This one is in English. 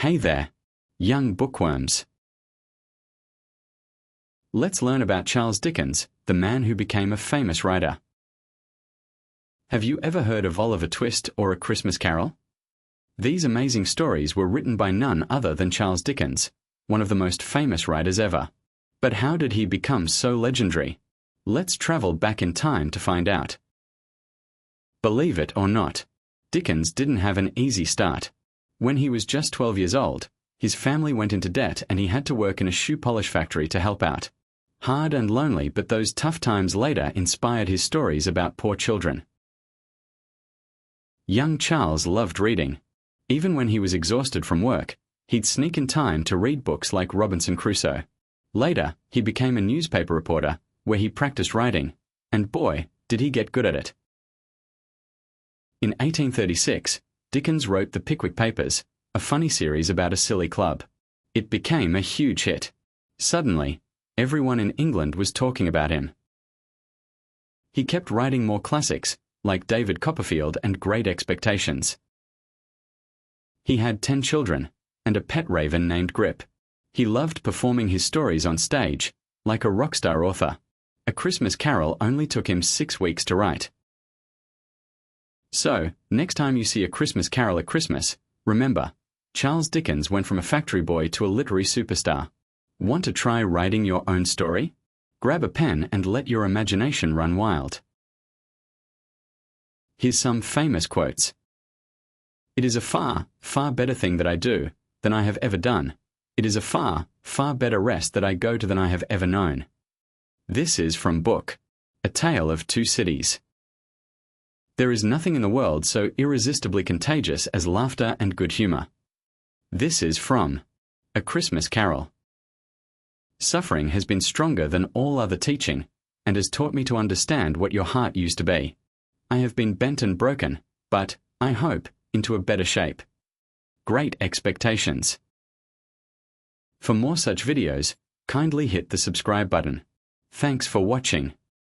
Hey there, young bookworms. Let's learn about Charles Dickens, the man who became a famous writer. Have you ever heard of Oliver Twist or A Christmas Carol? These amazing stories were written by none other than Charles Dickens, one of the most famous writers ever. But how did he become so legendary? Let's travel back in time to find out. Believe it or not, Dickens didn't have an easy start. When he was just 12 years old, his family went into debt and he had to work in a shoe polish factory to help out. Hard and lonely, but those tough times later inspired his stories about poor children. Young Charles loved reading. Even when he was exhausted from work, he'd sneak in time to read books like Robinson Crusoe. Later, he became a newspaper reporter, where he practiced writing, and boy, did he get good at it. In 1836, Dickens wrote The Pickwick Papers, a funny series about a silly club. It became a huge hit. Suddenly, everyone in England was talking about him. He kept writing more classics, like David Copperfield and Great Expectations. He had 10 children, and a pet raven named Grip. He loved performing his stories on stage, like a rock star author. A Christmas Carol only took him 6 weeks to write. So, next time you see A Christmas Carol at Christmas, remember, Charles Dickens went from a factory boy to a literary superstar. Want to try writing your own story? Grab a pen and let your imagination run wild. Here's some famous quotes. It is a far, far better thing that I do than I have ever done. It is a far, far better rest that I go to than I have ever known. This is from book, A Tale of Two Cities. There is nothing in the world so irresistibly contagious as laughter and good humor. This is from A Christmas Carol. Suffering has been stronger than all other teaching, and has taught me to understand what your heart used to be. I have been bent and broken, but, I hope, into a better shape. Great Expectations. For more such videos, kindly hit the subscribe button. Thanks for watching.